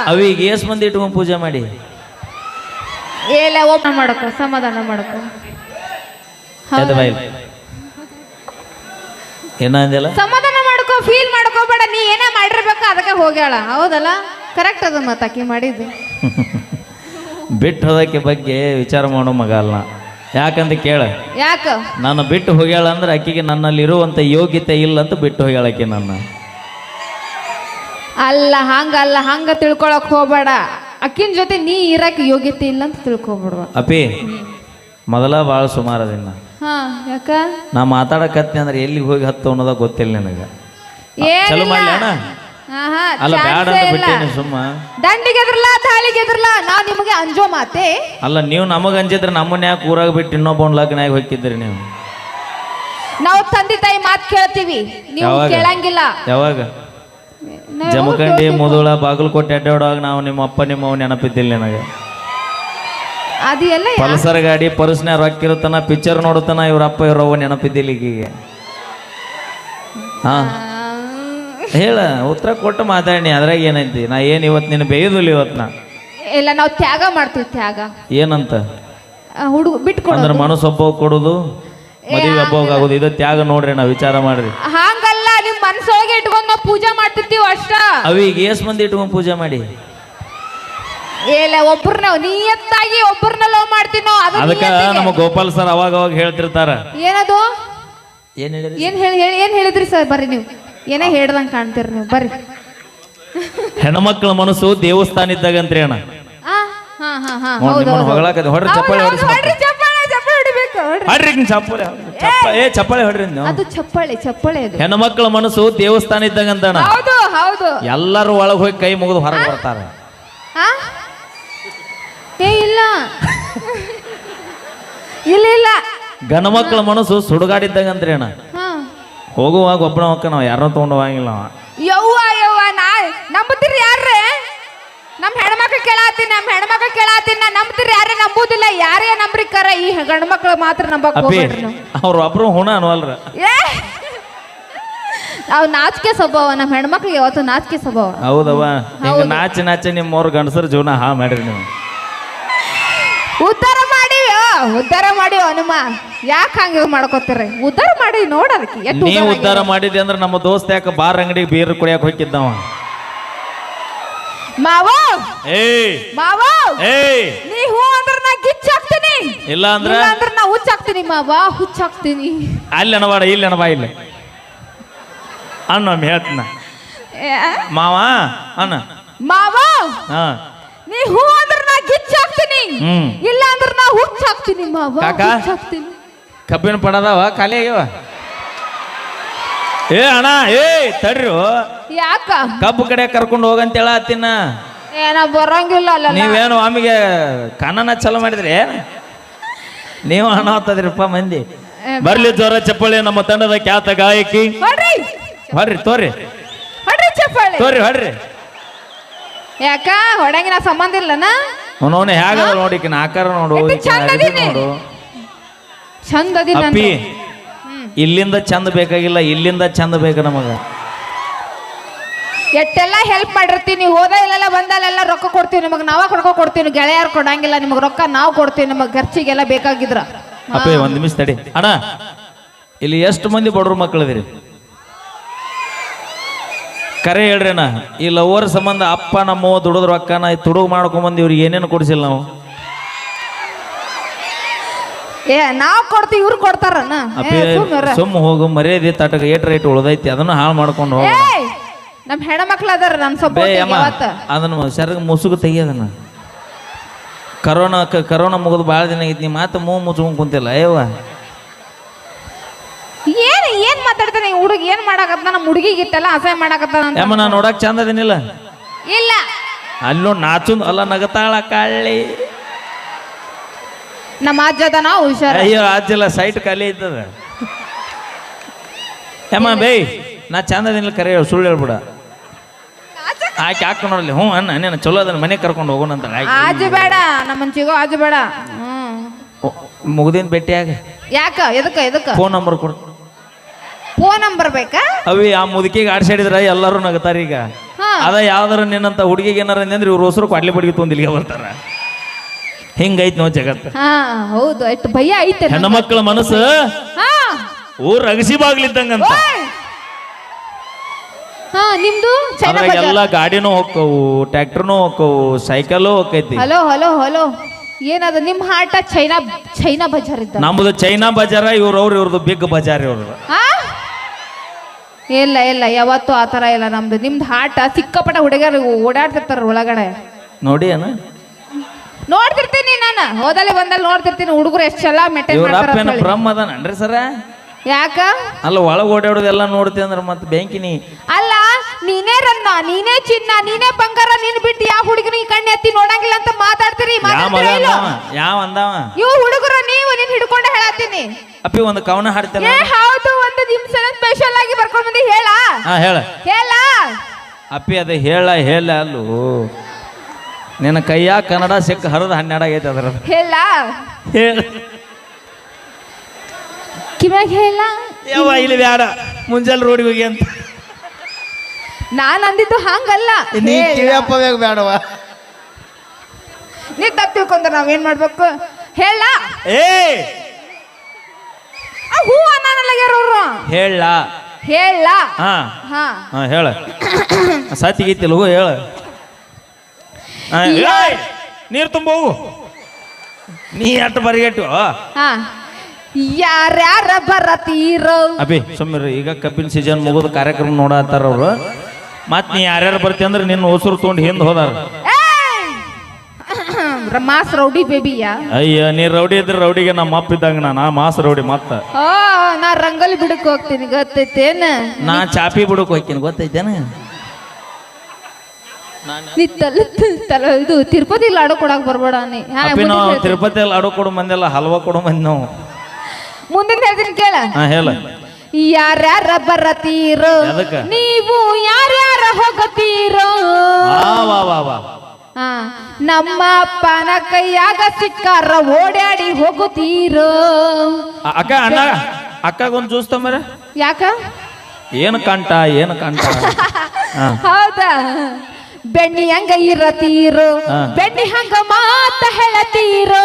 ಅವಿಗೆ ಏಸ್ ಮಂದಿ ಇಟ್ಕೊಂಡ್ ಪೂಜೆ ಮಾಡಿ ಏಲೆ ಓಪನ್ ಮಾಡಕ ಸಮಾಧಾನ ಮಾಡಕ ಏನಂದಿಲ್ಲ ಸಮಾಧಾನ ಮಾಡ್ಕೋ ಫೀಲ್ ಮಾಡ್ಕೋಬೇಡ ನೀ ಏನೇ ಮಾಡಿರ್ಬೇಕು ಅದಕ್ಕೆ ಹೋಗ್ಯಾಳ ಹೌದಲ್ಲ ಕರೆಕ್ಟ್ ಅದ ಮತ್ತಾಕಿ ಮಾಡಿದ್ದು ಬಿಟ್ಟು ಹೋದಕ್ಕೆ ಬಗ್ಗೆ ವಿಚಾರ ಮಾಡೋ ಮಗ ಅಲ್ಲ ಯಾಕಂತ ಕೇಳ ಯಾಕ ನಾನು ಬಿಟ್ಟು ಹೋಗ್ಯಾಳ ಅಂದ್ರೆ ಆಕಿಗೆ ನನ್ನಲ್ಲಿ ಇರುವಂತ ಯೋಗ್ಯತೆ ಇಲ್ಲ ಅಂತ ಬಿಟ್ಟು ಹೋಗ್ಯಾಳಕ್ಕೆ ನನ್ನ ಅಲ್ಲ ಹಂಗ ತಿಳ್ಕೊಳಕ್ ಹೋಗ್ಬೇಡ ಅಕ್ಕಿನ ಜೊತೆ ನೀ ಇರಕ್ಕೆ ಯೋಗ್ಯತೆ ಇಲ್ಲ ಅಂತ ತಿಳ್ಕೊಬಿಡ್ವ ಅಪಿ ಮೊದಲ ಭಾಳ ಸುಮಾರದಿನ್ನ ಹಾ ಯಾಕ ನಾ ಮಾತಾಡಕತ್ನಿ ಅಂದ್ರೆ ಎಲ್ಲಿಗೆ ಹೋಗಿ ಹತ್ತು ಅನ್ನೋದ ಗೊತ್ತಿಲ್ಲ ನನಗ ಚಲೋ ಮಾಡ್ಲಿ ಅಣ್ಣ ಅಲ್ಲ ಬ್ಯಾಡ ಅಂತ ಬಿಟ್ಟೇನಿ ಸುಮ್ಮ ದಂಡಿಗೆ ಎದ್ರಲ್ಲ ತಾಳಿಗೆ ಎದ್ರಲ್ಲ ನಾವ್ ನಿಮಗೆ ಅಂಜೋ ಮಾತೆ ಅಲ್ಲ ನೀವು ನಮಗ ಅಂಜಿದ್ರೆ ನಮ್ಮನ್ನ ಯಾಕೆ ಊರಾಗ ಬಿಟ್ಟು ಇನ್ನೊಬ್ಬ ಲಗ್ನಾಗ ಹೋಗಿದ್ರಿ ನೀವು ನಾವು ತಂದೆ ತಾಯಿ ಮಾತು ಕೇಳ್ತೀವಿ ನೀವು ಕೇಳಂಗಿಲ್ಲ ಯಾವಾಗ ಜಮಖಂಡಿ ಮುದುಳ ಬಾಗಲಕೋಟೆ ಅಡ್ಡಾಡುವಾಗ ನಾವು ನಿಮ್ಮ ಅಪ್ಪ ನಿಮ್ಮ ಅವ್ ನೆನಪಿದ್ದಿಲ್ಲ ನನಗೆ ಅದು ಎಲ್ಲ ಪಲ್ಸರ್ ಗಾಡಿ ಪರ್ಸ್ನ ರೊಕ್ಕ ಇರುತ್ತಾನ ಪಿಕ್ಚರ್ ನೋಡುತ್ತಾನ ಇವ್ರ ಅಪ್ಪ ಇವ್ರ ಅವ್ವ ನೆನಪಿದ್ದಿಲ್ಲ ಈಗೀಗೆ ಹಾ ಹೇಳ ಉತ್ತರ ಕೊಟ್ಟು ಮಾತಾಡಿ ಅದ್ರಾಗ ಏನೈತಿ ನಾ ಏನ್ ಇವತ್ತು ನಿನ್ನ ಬೇಯುದಿಲ್ಲ ಇವತ್ತು ನಾ ಇಲ್ಲ ನಾವು ತ್ಯಾಗ ಮಾಡ್ತೀವಿ ತ್ಯಾಗ ಏನಂತ ಹುಡುಗ ಬಿಟ್ಟು ಅಂದ್ರೆ ಮನಸ್ಸು ಒಬ್ಬ ಕೊಡುದು ಮದುವೆ ಒಬ್ಬ ಆಗುದು ಇದು ತ್ಯಾಗ ನೋಡ್ರಿ ನಾವು ವಿಚಾರ ಮಾಡ್ರಿ ಹಂಗಲ್ಲ ನಿಮ್ ಮನಸ್ಸೊಳಗೆ ಇಟ್ಕೊಂಡ್ ನಾವು ಪೂಜೆ ಮಾಡ್ತಿರ್ತೀವಿ ಅಷ್ಟ ಅವಿಗೆ ಏಸ್ ಮಂದಿ ಇಟ್ಕೊಂಡ್ ಪೂಜೆ ಮಾಡಿ ಇಲ್ಲ ಒಬ್ಬರನ್ನ ನಿಯತ್ತಾಗಿ ಒಬ್ಬರನ್ನ ಲವ್ ಮಾಡ್ತೀನೋ ಅದಕ್ಕ ನಮ್ಮ ಗೋಪಾಲ್ ಸರ್ ಅವಾಗ ಅವಾಗ ಹೇಳ್ತಿರ್ತಾರ ಏನದು ಏನ್ ಹೇಳಿದ್ರಿ ಏನ್ ಹೇಳಿದ್ರಿ ಸರ್ ಬರ್ರಿ ನೀವು ಏನೇ ಹೇಳ್ದಂಗ್ ಕಾಣ್ತೀರಿ ನೀವು ಬರ್ರಿ ಹೆಣ್ಮಕ್ಳ ಮನಸ್ಸು ದೇವಸ್ಥಾನ ಇದ್ದಾಗಂತ್ರಿ ಅಣ್ಣ ಹೊಡ್ರಿ ಚಪ್ಪಾಳೆ ಹೊಡ್ರಿ ಅದು ಚಪ್ಪಾಳೆ ಅದು ಹೆಣ್ಮಕ್ಳ ಮನಸ್ಸು ದೇವಸ್ಥಾನ ಇದ್ದಾಗಂತಣ್ಣ ಹೌದು ಎಲ್ಲರೂ ಒಳಗೆ ಹೋಗಿ ಕೈ ಮುಗಿದು ಹೊರಗೆ ಬರ್ತಾರ ಇಲ್ಲ ಇಲ್ಲ ಗಣಮಕ್ಳ ಮನಸ್ಸು ಸುಡುಗಾಡಿದ್ದಾಗಂತ್ರಿ ಅಣ್ಣ ಹೋಗುವಾಗ ಒಬ್ಬನ ಹೊಕ್ಕ ನಾವು ಯಾರನ್ನೂ ತಗೊಂಡು ಹೋಗಂಗಿಲ್ಲ ಯವ್ವ ನಾ ನಂಬುತ್ತೀರಿ ಯಾರ್ರೆ ನಮ್ಮ ಹೆಣ್ಮಕ್ಳು ಕೇಳಾತೀನಿ ನಾ ನಂಬ್ತೀರಿ ಯಾರೇ ನಂಬುದಿಲ್ಲ ಯಾರೇ ನಂಬ್ರಿ ಕರ ಈ ಗಂಡ್ಮಕ್ಳು ಮಾತ್ರ ನಂಬಕ್ ಹೋಗ್ಬೇಡ್ರಿ ಅವ್ರ ಒಬ್ರು ಹುಣ ಅನ್ವಲ್ರ ಅವ್ ನಾಚಿಕೆ ಸ್ವಭಾವ ನಮ್ಮ ಹೆಣ್ಮಕ್ಳಿಗೆ ಯಾವತ್ತು ನಾಚಿಕೆ ಸ್ವಭಾವ ಹೌದವ್ವ ಹಿಂಗ ನಾಚಿ ನಿಮ್ಮವ್ರ ಗಂಡಸರ ಜೀವನ ಹಾ ಮಾಡ್ರಿ ನೀವು ಉದ್ಧಾರ ಮಾಡಿ ಹನುಮ ಯಾಕೆ ಹಂಗ ಮಾಡ್ಕೋತೀರಿ ಉದ್ಧಾರ ಮಾಡಿ ನೋಡೋದಕ್ಕೆ ನೀವು ಉದ್ಧಾರ ಮಾಡಿದ್ದೆ ಅಂದ್ರೆ ನಮ್ಮ ದೋಸ್ತ ಯಾಕೆ ಬಾರ್ ಅಂಗಡಿಗೆ ಬೀರ್ ಕುಡಿಯಕ್ ಹೋಗಿದ್ದವ ನೀ ಹೂ ಅಂದ್ರ ನಾ ಗಿಚ್ಚಾಕ್ತೀನಿ ಇಲ್ಲ ಅಂದ್ರ ನಾ ಹುಚ್ಚಾಕ್ತೀನಿ ಹುಚ್ಚಾಕ್ತೀನಿ ಅಲ್ಲಿ ಅಣಬಾಡ ಇಲ್ಲಿ ಅಣಬಾ ಇಲ್ಲ ಅಣ್ಣ ಹೇಳ್ತೀನ ಮಾವ ಅಣ್ಣ ಹಾ ನೀ ಹೂ ಅಂದ್ರ ನಾ ಗಿಚ್ಚಾಕ್ತೀನಿ ಇಲ್ಲ ಅಂದ್ರ ನಾ ಹುಚ್ಚಾಕ್ತೀನಿ ಕಬ್ಬಿನ ಪಡದವ ಖಾಲಿ ಆಗ್ಯಾವ ಅಣ್ಣ ತಡ್ರಿ ಯಾಕ ಕಬ್ಬು ಕಡೆ ಕರ್ಕೊಂಡು ಹೋಗಂತ ಹೇಳತ್ತಿನ ಏನ ಬರಂಗಿಲ್ಲ ಅಲ್ಲ ನೀವೇನು ಆಮಿಗೆ ಕನ್ನನ ಚಲೋ ಮಾಡಿದ್ರಿ ನೀವು ಹಣ ಹತ್ತದ್ರಿಪ್ಪ ಮಂದಿ ಬರ್ಲಿ ಜ್ವರ ಚಪ್ಪಳಿ ನಮ್ಮ ತಂಡದ ಖ್ಯಾತ ಗಾಯಕಿ ಹೊಡ್ರಿ ತೋರಿ ಹೊಡ್ರಿ ಯಾಕ ಹೊಡಂಗಿನ ಸಂಬಂಧ ಇಲ್ಲನ ನೋಡ ಹೇಗ ನೋಡಿಕಿನ ಆಕಾರ ನೋಡು ಚಂದ ಅಪ್ಪಿ ಇಲ್ಲಿಂದ ಚಂದ ಬೇಕಾಗಿಲ್ಲ ಇಲ್ಲಿಂದ ಚಂದ ಬೇಕು ನಮಗ ಎಟ್ಟೆಲ್ಲ ಹೆಲ್ಪ್ ಮಾಡಿರ್ತೀನಿ ಹೋದ ಇಲ್ಲೆಲ್ಲ ಬಂದಲ್ಲೆಲ್ಲ ರೊಕ್ಕ ಕೊಡ್ತೀವಿ ನಿಮಗೆ ನಾವ ಕೊಡ್ತೀವಿ ಗೆಳೆಯರು ಕೊಡಂಗಿಲ್ಲ ನಿಮಗೆ ರೊಕ್ಕ ನಾವು ಕೊಡ್ತೀವಿ ನಿಮಗೆ ಖರ್ಚಿಗೆಲ್ಲ ಬೇಕಾಗಿದ್ರ ಅಪ್ಪಿ ಒಂದ್ ನಿಮಿಷ ತಡಿ ಅಣ್ಣ ಇಲ್ಲಿ ಎಷ್ಟು ಮಂದಿ ಬಡವ್ರ ಮಕ್ಕಳಿದಿರಿ ಕರೆ ಹೇಳ್ರಿ ಅಣ್ಣ ಈ ಲವರ್ ಸಂಬಂಧ ಅಪ್ಪ ನಮ್ಮ ದುಡಿದ್ರ ರೊಕ್ಕನ ತುಡುಗು ಮಾಡ್ಕೊಂಬಂದು ಇವ್ರಿಗೆ ಏನೇನು ಕೊಡಿಸಿಲ್ಲ ನಾವು ನಾವ್ ಕೊಡ್ತೀವಿ ಇವ್ರು ಕೊಡ್ತಾರಣ್ಣ ಸುಮ್ಮ ಹೋಗು ಮರ್ಯಾದೆ ತಟಕ ಏಟ್ ಉಳ್ದೈತಿ ಅದನ್ನು ಹಾಳು ಮಾಡ್ಕೊಂಡು ಹೋಗ ನಮ್ ಹೆಣ್ಮಕ್ಳು ಅದಾರ ನನ್ ಅದನ್ನ ಸೆರಗ ಮುಸುಗು ತೆಗಿಯೋದನ್ನ ಕರೋನಾ ಮುಗಿದು ಭಾಳ ದಿನ ಐತಿ ನೀ ಮಾತು ಮುಚ್ಕೊಂಡ್ ಕುಂತಿಲ್ಲ ಅಯ್ಯವ್ವ ಏನ್ ಮಾತಾಡ್ತಾನೆ ಹುಡುಗ ಏನ್ ಮಾಡಾಕತ್ತ ನಮ್ಮ ಹುಡುಗಿಗೆ ಇಟ್ಟೆಲ್ಲ ಅಸಹ್ಯ ಮಾಡಾಕತ್ತ ನಾ ನೋಡಕ್ ಚಂದ ಅದೇನಿಲ್ಲ ಇಲ್ಲ ಅಲ್ಲಿ ನಾಚು ಅಲ್ಲ ನಗತಾಳ ಕಾಳಿ ನಮ್ಮ ಅಜ್ಜದನ ಹುಷಾರ ಅಯ್ಯೋ ಅಜ್ಜಲ್ಲ ಸೈಟ್ ಖಾಲಿ ಐತದ ಬೇ ನಾ ಚಂದ ಅದೇನಿಲ್ಲ ಕರೆ ಸುಳ್ಳು ಹೇಳ್ಬಿಡ ಆಕೆ ಹಾಕ ನೋಡಲಿ ಅಣ್ಣ ನೀನು ಚಲೋ ಅದನ್ನ ಮನೆ ಕರ್ಕೊಂಡು ಹೋಗೋಣ ಅಂತ ಆಜು ಬೇಡ ನಮ್ಮನ್ ಚಿಗೋ ಆಜು ಬೇಡ ಮುಗ್ದಿನ ಭೇಟಿಯಾಗ ಯಾಕ ಎದಕ್ಕ ಫೋನ್ ನಂಬರ್ ಕೊಡು ಫೋನ್ ನಂಬರ್ ಬೇಕಾ ಅವಿ ಆ ಮುದುಕಿಗೆ ಆಡ್ಸಾಡಿದ್ರ ಎಲ್ಲರೂ ನಗತಾರ ಈಗ ಹಾ. ಅದ ಯಾವ್ದಾರ ನಿನ್ನಂತ ಹುಡುಗಿಗೆ ಏನಾರ ಅಂದ್ರೆ ಇವ್ರ ಹೊಸರು ಕ್ವಾಡ್ಲಿ ಬಡಿಗೆ ತೊಂದು ಇಲ್ಲಿಗೆ ಬರ್ತಾರ. ಹಿಂಗೈತ್ ನೋ ಜಗತ್ತು. ಹಾ ಹೌದು ಎಷ್ಟು ಭಯ ಐತೆ ಹೆಣ್ಣು ಮಕ್ಕಳ ಮನಸ್ಸು ಹಾ ಊರ್ ಅಗಸಿ ಬಾಗ್ಲಿದ್ದಂಗಂತ. ಹಾ ನಿಮ್ದು ಅದ್ರಾಗ ಎಲ್ಲ ಗಾಡಿನೂ ಹೋಕ್ಕವು, ಟ್ರ್ಯಾಕ್ಟರ್ನೂ ಹೋಕ್ಕವು, ಸೈಕಲ್ ಹೋಗೈತಿ. ಹಲೋ ಹಲೋ ಹಲೋ ಏನದ ನಿಮ್ ಹಾಟ ಚೈನಾ ಬಜಾರ್ ಇದ್ದ. ನಮ್ದು ಚೈನಾ ಬಜಾರ, ಇವ್ರದ್ದು ಬಿಗ್ ಬಜಾರ್ ಇವ್ರದ್ದು. ಇಲ್ಲ ಇಲ್ಲ ಯಾವತ್ತೂ ಆತರ ಇಲ್ಲ ನಮ್ದು. ನಿಮ್ದು ಹಾಟ ಸಿಕ್ಕಾಪಟ ಹುಡುಗರು ಓಡಾಡ್ತಿರ್ತಾರ ಒಳಗಡೆ. ನೋಡಿ ಅಣ್ಣ ನೋಡ್ತಿರ್ತೀನಿ ನಾನು, ಹೋದಲ್ಲಿ ಬಂದಲ್ಲಿ ನೋಡ್ತಿರ್ತೀನಿ ಹುಡುಗರು ಎಷ್ಟು ಚಲ ಮೆಟೇನ್ ಇವ್ರ ಅಪ್ಪ ಮಾಡ್ತಾರ. ಬ್ರಹ್ಮ ಅದಾನನ್ರಿ ಸರ? ಯಾಕ ಅಲ್ಲ ಒಳಗ್ ಓಡಾಡೋದೆಲ್ಲ ನೋಡ್ತಿ ಅಂದ್ರ ಮತ್ತೆ ಬ್ಯಾಂಕಿನಿ ಅಲ್ಲ ನೀನೇ ರನ್ನ, ನೀನೇ ಚಿನ್ನ, ನೀನೇ ಬಂಗಾರ, ನೀನ್ ಬಿಟ್ಟು ಯಾವ ಹುಡುಗನಿಗೆ ಕಣ್ಣು ಎತ್ತಿ ನೋಡಂಗಿಲ್ಲ ಅಂತ ಮಾತಾಡ್ತೀರಿ. ಯಾವ ಅಂದವ? ಇವು ಹುಡುಗರು ನೀವು ನಿನ್ ಹಿಡ್ಕೊಂಡೆ ಹೇಳತ್ತೀನಿ. ಅಪ್ಪಿ ಒಂದು ಕವನ ಹಾಡ್ತೇನೆ. ಹೌದು, ಒಂದು ನಿಮಿಷ ಸ್ಪೆಷಲ್ ಆಗಿ ಬರ್ಕೊಂಡ್ ಬಂದಿ. ಹೇಳ ಹೇಳ ಅಪ್ಪಿ ಅದ ಹೇಳ ಅಲ್ಲೂ ನಿನ್ನ ಕೈಯ ಕನ್ನಡ ಸಿಕ್ಕ ಹರಿದ 12 ಆಗೈತೆ ಅದ್ರ. ಹೇಳ ಕಿವ್ಯಾಗ ಹೇಳ ಯಾವ ಇಲ್ಲಿ ಬ್ಯಾಡ ಮುಂಜಾನೆ ರೋಡಿಗೆ ಹೋಗಿ ಅಂತ ನಾನ್ ಅಂದಿದ್ದು ಹಂಗಲ್ಲ. ನೀ ಕಿವಿಯಪ್ಪವ್ಯಾಗ ಬ್ಯಾಡವ, ನೀ ತಪ್ಪು ತಿಳ್ಕೊಂಡ್ರ ನಾವೇನ್ ಮಾಡ್ಬೇಕು? ಹೇಳ ಹೂ ಅನ್ನಲ್ಲಗ್ಯಾರವ್ರು. ಹೇಳ ಹೇಳ ಹಾ ಹಾ ಹಾ ಹೇಳ ಸಾತಿಗೈತಿಲ್ವ ಹೇಳ. ನೀರು ತುಂಬ ಹೋಗು, ನೀ ಅಟ್ಟು ಬರಿಗಟ್ಟು. ಹಾ ಯಾರ್ಯಾರ ಬರತೀರೋ ಅಭಿ ಸುಮ್ಮನೆ ಈಗ ಕಬ್ಬಿನ ಸೀಸನ್ ಮುಗಿದ ಕಾರ್ಯಕ್ರಮ ನೋಡತ್ತಾರ ಅವ್ರು. ಮತ್ ನೀ ಯಾರ್ಯಾರು ಬರ್ತಿ ಅಂದ್ರೆ ನಿನ್ನ ಹೊಸರು ತೊಗೊಂಡು ಹಿಂದ್ ಹೋದಾರ. ಮಾಸ್ ರೌಡಿ ಬೇಬಿಯಾ? ಅಯ್ಯ ನೀ ರೌಡಿ ಇದ್ರೆ ರೌಡಿಗೆ ನಮ್ಮ ಅಪ್ಪ ಇದ್ದಂಗ ನಾ ಮಾಸ್ ರೌಡಿ. ಮತ್ತ ನಾ ರಂಗೋಲಿ ಬಿಡಕ್ ಹೋಗ್ತೀನಿ ಗೊತ್ತೈತೇನ? ನಾ ಚಾಪಿ ಬಿಡಕ್ ಹೋಗ್ತೀನಿ ಗೊತ್ತೈತೇನ? ಇದು ತಿರುಪತಿ ಲಾಡು ಕೊಡಕ್ ಬರ್ಬೇಡ ನೀ. ನಾವು ತಿರುಪತಿಯಲ್ಲಿ ಆಡೋ ಕೊಡು ಮಂದಿಲ್ಲ, ಹಲ್ವಾ ಕೊಡು ಮಂದಿ ನಾವು. ಮುಂದಿನ ಹೇಳ್ತೀನಿ ಕೇಳ. ಹೇಳ ಯಾರ್ಯಾರ ಬರತೀರೋ, ನೀವು ಯಾರ್ಯಾರ ಹೋಗತೀರೋ, ನಮ್ಮ ಅಪ್ಪನ ಕೈಯಾಗ ಸಿಕ್ಕಾರ ಓಡಾಡಿ ಹೋಗುತ್ತೀರೋ. ಅಕ್ಕ ಅಣ್ಣ ಅಕ್ಕಗೊಂದು ಜ್ಯೂಸ್ ತಮ್ಮರ. ಯಾಕ? ಏನು ಕಂಟ ಏನು ಕಂಟ? ಹೌದಾ? ಬೆಣ್ಣಿ ಹಂಗ ಇರತೀರೋ, ಬೆಣ್ಣಿ ಹಂಗ ಮಾತ ಹೇಳತೀರೋ,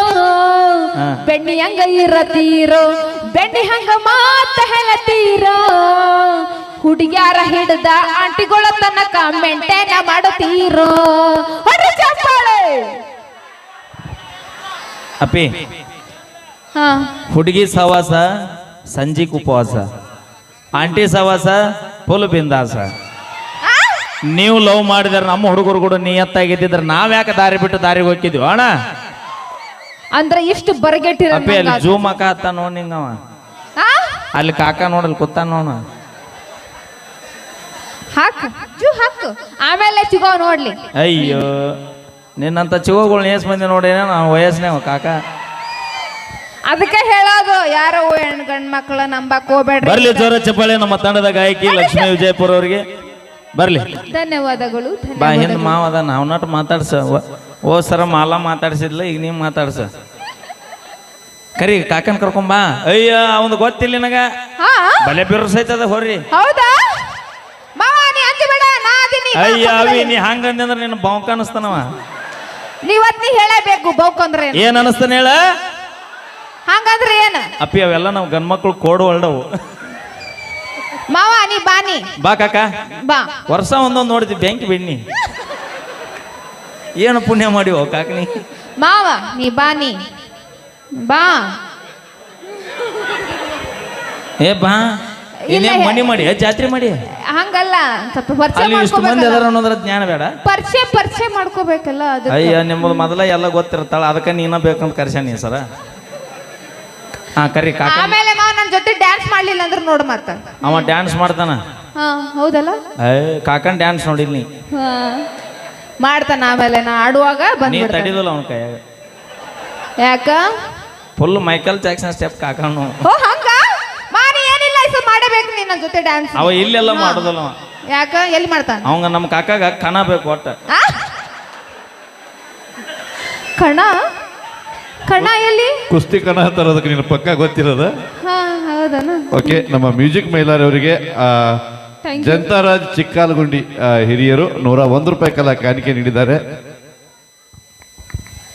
ಬೆಣ್ಣಿ ಹಂಗ ಇರತೀರೋ, ಬೆಣ್ಣಿ ಹಂಗ ಮಾತ ಹೇಳತೀರೋ, ಹುಡುಗ್ಯಾರ ಹಿಡ್ದ ಆಂಟಿಗಳ ತನಕ ಮೆಂಟೇನ ಮಾಡುತ್ತೀರೋ. ಚಪ್ಪಾಳೆ ಅಪ್ಪಿ. ಹುಡುಗಿ ಸವಾಸ ಸಂಜಿಕ್ ಉಪವಾಸ, ಆಂಟಿ ಸವಾಸ ಫುಲ್ ಬಿಂದಾಸ. ನೀವು ಲವ್ ಮಾಡಿದಾರೆ ನಮ್ಮ ಹುಡುಗರು ಕೂಡ ನಿಯತ್ತಾಗಿದ್ದಿದ್ರೆ ನಾವ್ ಯಾಕೆ ದಾರಿ ಬಿಟ್ಟು ದಾರಿಗೆ ಹೋಗಿದ್ವಿ ಅಣ್ಣ? ಅಂದ್ರೆ ಇಷ್ಟು ಬರಗೆಟ್ಟಿರ. ಅಪ್ಪಿ ಅಲ್ಲಿ ಜೂಮ್ ಅಕ್ಕ ಹತ್ತ ನೋಡ್ ನಿಂಗವ, ಅಲ್ಲಿ ಕಾಕ ನೋಡಲ್ ಕೂತ ನೋಡ. ಹಾಕು ಹಾಕು ಆಮೇಲೆ ಚಿಗೋ ನೋಡ್ಲಿ. ಅಯ್ಯೋ ನಿನ್ನಂತ ಚಿಗೋಗಳು ನೇಸ್ ಮಂದಿ ನೋಡೇನ ನಾವು ವಯಸ್ಸಿನ ಕಾಕ. ಅದಕ್ಕೆ ಹೇಳೋದು ಯಾರೋ ಹೆಣ್ಣು ಗಂಡ್ ಮಕ್ಕಳ ನಂಬಕ್ ಹೋಗ್ಬೇಡ್ರಿ. ಬರ್ಲಿ ಜೋರ ಚಪ್ಪಾಳೆ ನಮ್ಮ ತಂಡದ ಗಾಯಕಿ ಲಕ್ಷ್ಮೀ ವಿಜಯಪುರ ಅವ್ರಿಗೆ ಬರ್ಲಿ. ಧನ್ಯವಾದಗಳು. ಬಾ ಹಿಂದ್ ಮಾವದ ನಾವ್ ನಟ್ ಮಾತಾಡ್ಸ. ಓ ಸರ ಮಾಲ ಮಾತಾಡ್ಸಿದ್ಲ, ಈಗ ನೀವ್ ಮಾತಾಡ್ಸ. ಕರಿ ಕಾಕನ್ ಕರ್ಕೊಂಬಾ. ಅಯ್ಯ ಅವಂದು ಗೊತ್ತಿಲ್ಲ ನನಗ, ಬಲೆ ಬಿರ್ಸೈತದ ಹೊರ್ರಿ. ಹೌದಾ? ಅಯ್ಯ ಅವಿ ನೀ ಹಂಗಂದ್ರೆ ನಿನ್ನ ಬಾವುಕ ಅನಸ್ತಾನವ. ನೀವತ್ ನೀ ಹೇಳಬೇಕು ಬೌಕಂದ್ರೆ ಏನ್ ಅನಸ್ತಾನ ಹೇಳ? ಹಂಗಂದ್ರೆ ಏನ? ಅಪ್ಪಿ ಅವೆಲ್ಲ ನಾವ್ ಗಂಡ್ಮಕ್ಳು ಕೋಡು ಹೊಲ್ಡವು. ಮಾವ ನೀ ಬಾನಿ ಬಾ ಕಾಕ ಬಾ. ವರ್ಷ ಒಂದೊಂದು ನೋಡಿದ್ವಿ ಬೆಂಕಿ ಬಿಡ್ನಿ. ಏನು ಪುಣ್ಯ ಮಾಡಿವ ಕಾಕನಿ. ಮಾವ ನೀ ಬಾನಿ ಬಾ. ಏ ಬಾ. ಏನೇ ಮನಿ ಮಾಡಿ ಜಾತ್ರೆ ಮಾಡಿ ಹಂಗಲ್ಲ, ಸ್ವಲ್ಪ ಪರಿಚಯ ಅನ್ನೋದ್ರ ಜ್ಞಾನ ಬೇಡ. ಪರಿಚಯ ಮಾಡ್ಕೋಬೇಕಲ್ಲ. ಅಯ್ಯ ನಿಮ್ಮದು ಮೊದಲ ಎಲ್ಲ ಗೊತ್ತಿರ್ತಾಳ, ಅದಕ್ಕೆ ನೀನ ಬೇಕಂತ ಕರ್ಸ್ಯಾನಿ ಸರ. ಹಾ ಕರಿ ಕಾಕ. ಆಮೇಲೆ ಮಾವ ನನ್ನ ಜೊತೆ ಡ್ಯಾನ್ಸ್ ಮಾಡ್ಲಿಲ್ಲ ಅಂದ್ರೆ ನೋಡು ಮತ್ತ. ಅವ ಡ್ಯಾನ್ಸ್ ಮಾಡ್ತಾನ. ಹೌದಲ್ಲ? ಕಾಕನ್ ಡ್ಯಾನ್ಸ್ ನೋಡಿಲ್ ನೀ? ಮಾಡ್ತಾನ. ಆಮೇಲೆ ನಾ ಆಡುವಾಗ ನೀ ತಡಿದಲ್ಲ ಅವನ ಕೈಯಾಗ. ಯಾಕ? ಫುಲ್ ಮೈಕಲ್ ಜಾಕ್ಸನ್ ಸ್ಟೆಪ್ ಕಾಕನು. ಹಂಗ ಮಾನಿ ಏನಿಲ್ಲ ಮಾಡಬೇಕು ನೀ ನನ್ನ ಜೊತೆ ಡ್ಯಾನ್ಸ್. ಅವ ಇಲ್ಲೆಲ್ಲ ಮಾಡೋದಲ್ಲ. ಯಾಕ? ಎಲ್ಲಿ ಮಾಡ್ತಾನ? ಅವಂಗ ನಮ್ಮ ಕಾಕಾಗ ಕಣ ಬೇಕು ಒಟ್ಟ. ಕಣ? ಕಣ ಎಲ್ಲಿ? ಕುಸ್ತಿ ಕಣ ತರೋದಕ್ಕೆ ನೀನು ಪಕ್ಕ ಗೊತ್ತಿರೋದ? ಹೌದನ? ಓಕೆ, ನಮ್ಮ ಮ್ಯೂಸಿಕ್ ಮೈಲಾರಿ ಅವರಿಗೆ Thank you. ಜನತಾರಾಜ್ ಚಿಕ್ಕಾಲಗುಂಡಿ ಹಿರಿಯರು 101 ರೂಪಾಯಿ ಕಲಾ ಕಾಣಿಕೆ ನೀಡಿದ್ದಾರೆ.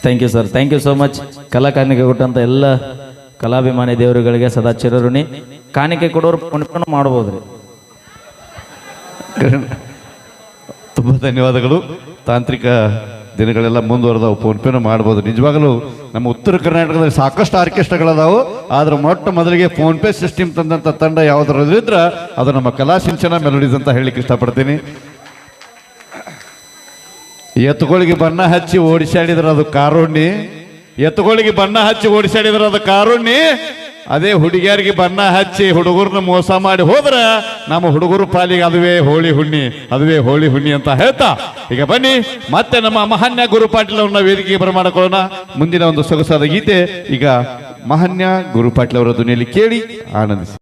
Thank you sir, thank you so much. ಕಲಾ ಕಾಣಿಕೆ ಕೊಟ್ಟಂತ ಎಲ್ಲ ಕಲಾಭಿಮಾನಿ ದೇವರುಗಳಿಗೆ ಸದಾ ಚಿರಋಣಿ. ಕಾಣಿಕೆ ಕೊಡೋರು ಪುಣ್ಯ ಮಾಡ್ಬೋದ್ರಿ. ತುಂಬ ಧನ್ಯವಾದಗಳು. ತಾಂತ್ರಿಕ ದಿನಗಳೆಲ್ಲ ಮುಂದುವರೆದವು, ಫೋನ್ಪೇನೂ ಮಾಡ್ಬೋದು. ನಿಜವಾಗಲೂ ನಮ್ಮ ಉತ್ತರ ಕರ್ನಾಟಕದಲ್ಲಿ ಸಾಕಷ್ಟು ಆರ್ಕೆಸ್ಟ್ರಾಗಳದಾವು, ಆದ್ರೆ ಮೊಟ್ಟ ಮೊದಲಿಗೆ ಫೋನ್ಪೇ ಸಿಸ್ಟಮ್ ತಂದಂಥ ತಂಡ ಯಾವುದ್ರಲ್ಲಿದ್ರೆ ಅದು ನಮ್ಮ ಕಲಾ ಸಿಂಚನ ಮೆಲೋಡೀಸ್ ಅಂತ ಹೇಳಲಿಕ್ಕೆ ಇಷ್ಟಪಡ್ತೀನಿ. ಎತ್ತುಗಳಿಗೆ ಬಣ್ಣ ಹಚ್ಚಿ ಓಡಿಸಾಡಿದ್ರೆ ಅದು ಕಾರುಣ್ಣಿ, ಎತ್ತುಗಳಿಗೆ ಬಣ್ಣ ಹಚ್ಚಿ ಓಡಿಸಾಡಿದ್ರೆ ಅದು ಕಾರುಣ್ಣಿ. ಅದೇ ಹುಡುಗಿಯರಿಗೆ ಬಣ್ಣ ಹಚ್ಚಿ ಹುಡುಗರನ್ನ ಮೋಸ ಮಾಡಿ ಹೋದ್ರೆ ನಮ್ಮ ಹುಡುಗರು ಪಾಲಿಗೆ ಅದುವೇ ಹೋಳಿ ಹುಣ್ಣಿ, ಅದುವೇ ಹೋಳಿ ಹುಣ್ಣಿ ಅಂತ ಹೇಳ್ತಾ ಈಗ ಬನ್ನಿ ಮತ್ತೆ ನಮ್ಮ ಮಹಾನ್ಯ ಗುರು ಪಾಟೀಲ್ ಅವ್ರನ್ನ ವೇದಿಕೆಗೆ ಬರಮಾಡಿಕೊಳ್ಳೋಣ. ಮುಂದಿನ ಒಂದು ಸೊಗಸಾದ ಗೀತೆ ಈಗ ಮಹಾನ್ಯ ಗುರು ಪಾಟೀಲ್ ಅವರ ಧ್ವನಿಯಲ್ಲಿ ಕೇಳಿ ಆನಂದಿಸಿ.